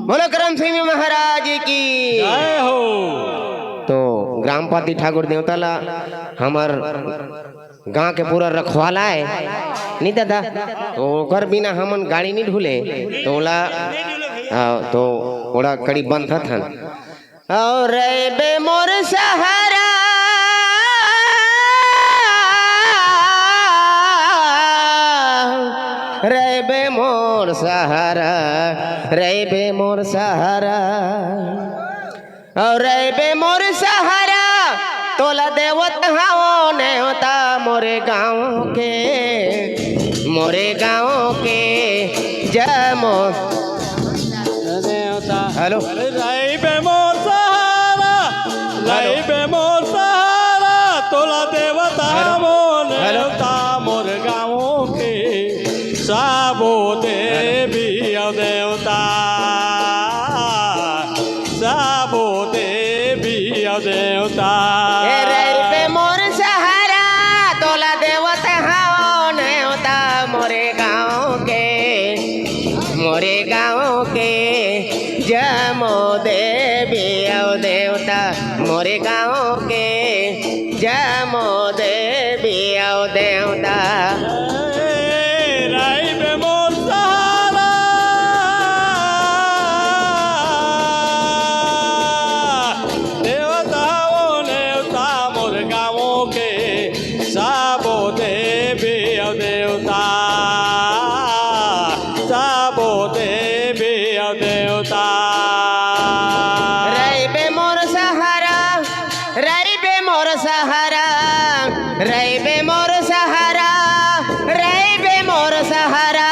बोलो करम सिंह महाराज की जय हो। तो ग्रामपति ठाकुर देवताला हमार गांव के पूरा रखवाला है नहीं दादा, तो ओकर बिना हमन गाड़ी नहीं ढूले तो ओला तो ओला कड़ी बंद थन और बे मोर सहारा रे बे मोर सहारा, रे बे मोर सहारा और रे बे मोर सहारा तोला देवत हाओ ने होता मोरे गाँव के, मोरे गाँव के जमो हेलो रई बे मोर सहारा, रई बे मोर सहारा तोला देवता मोने होता मोर गाँव के साबो देवी देवता, साबो देवी देवता। रे बे मोर सहारा तोला देवत हाओ ने होता मोरे गाँव के, मोरे गाँव के जमो देवी देवता, मोरे गाँव के जमो देवी देवता। रई बे मोर सहारा, देवता वो नेवता मोर गाँव के साबो देवी देवता, साबो देवी देवता। रे बे मोर सहारा, रे बे मोर सहारा, रे बे मोर सहारा, रे बे मोर सहारा,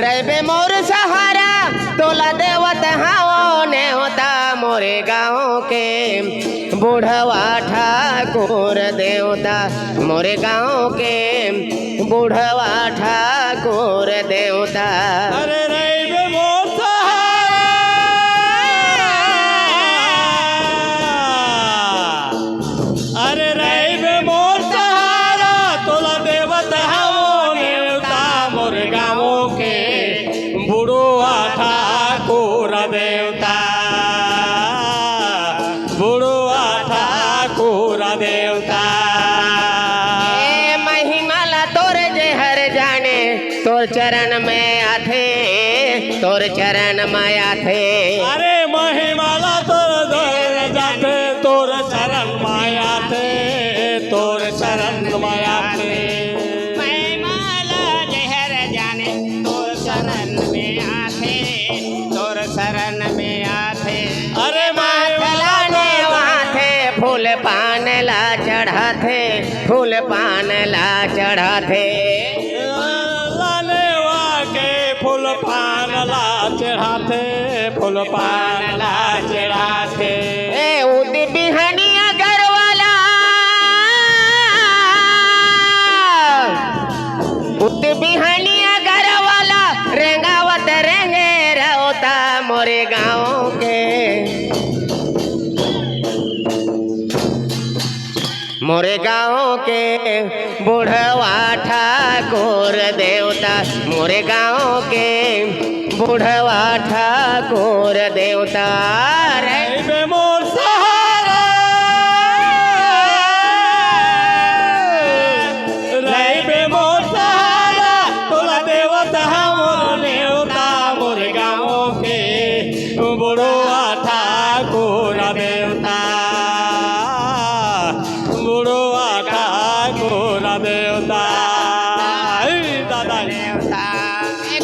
रे बे मोर सहारा तोला देवत हाओ ने होता मोरे गाँव के बूढ़वा ठाकुर देवता, मोरे गाँव के बूढ़वा ठाकुर देवता। अरे रई बे मोर सहारा, अरे रई बे मोर सहारा तोला देवता हाओ नेवता मोर गाँव के बुढ़वा ठाकुर देवता, बुढ़वा ठाकुर देवता। ए महिमाला तोर जे हर जाने तोर चरण में आथे, तोर चरण में आथे। अरे महिमाला तोर दर जाते तोर चरण माया थे, तोर चरण माया थे। महिमाला जे हर जाने तोर शरण में आथे, तोर शरण में आथे। अरे माथला ने वाथे फूल पान ला चढ़ाथे, फूल पान ला चढ़ाथे। लाने वाके फूल पान ला चढ़ाते, फूल पान ला चढ़ाते। ए उदी बिहनिया गरवाला, उदी बिहनिया गरवाला रेंगावत रेंगे रहता मोरे गाँव के, मोरे गाँव के बूढ़वा ठाकुर देवता, मोरे गाँव के बूढ़वा ठाकुर देवता। रे रई बे मोर सहारा, रई बे मोर सहारा तोला देवता मोर नेवता मोर गाँव के बुढ़वा ठाकुर देवता, बुढ़वा ठाकुर देवता। दादा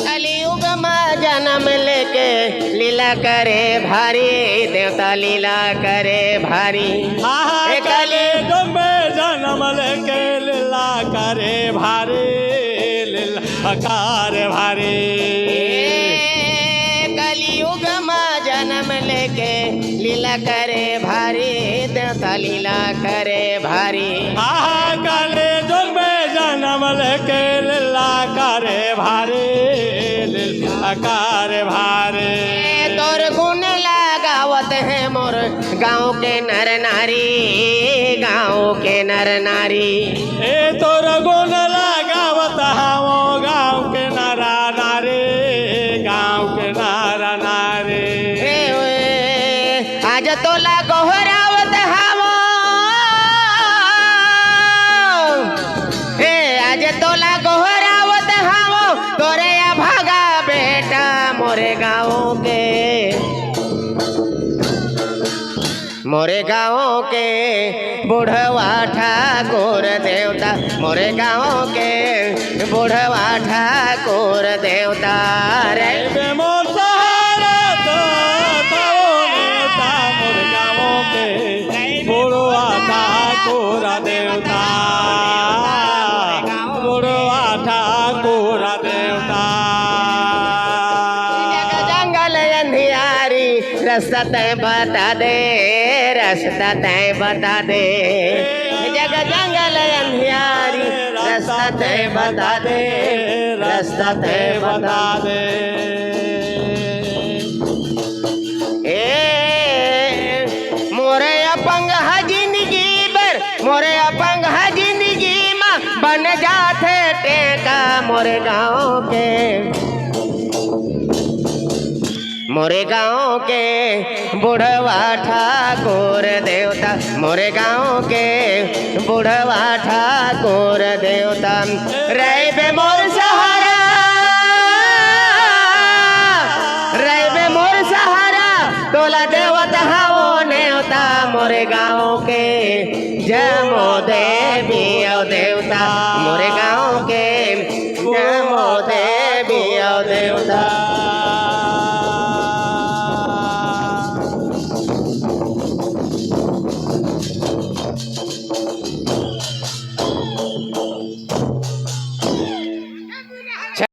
कलयुग में जन्म लेके लीला करे भारी, देवता लीला करे भारी। कले डुबे जन्म लेके लीला करे भारी, लीला करे भारी। कलयुग में जन्म लेके लीला करे भारी, देवता लीला करे भारी। कले डुबे जन्म लेके लीला करे भारी, लीला करे भारी। तोर गुण लगावत है मोर गाँव के नर नारी, गाँव के नर नारी। ए तोर गुण लगावत हाओ गाँव के नारा नारी, गाँव के नारा नारी। तोला गोहरावत हावो आज तोला गोहरावत हावो तोरे या भागा बेटा मोरे गाँव के बुढ़वा ठाकुर देवता मोरे गाँव के बुढ़वा ठाकुर देवता रे मोर सहारा तो तारो नेता मोर गाँव के बुढ़वा ठाकुर देवता बुढ़वा ठाकुर देवता जंगल अंधियारी रास्ता तय बता दे रास्ता तय बता दे जग जंगल अंधियारी रास्ता तय बता दे रास्ता तय बता दे ए मोरे अपंग है जिंदगी बर मोरे अपंग है जिंदगी माँ बन जाते टेका मोरे गाँव के बुढ़वा ठाकुर देवता मोरे गाँव के बुढ़वा ठाकुर देवता रे बे मोर सहारा तोला देवता हाओ नेवता मोरे गाँव के जमो देवी औ देवता मोरे गाँव के जमो देवी औ देवता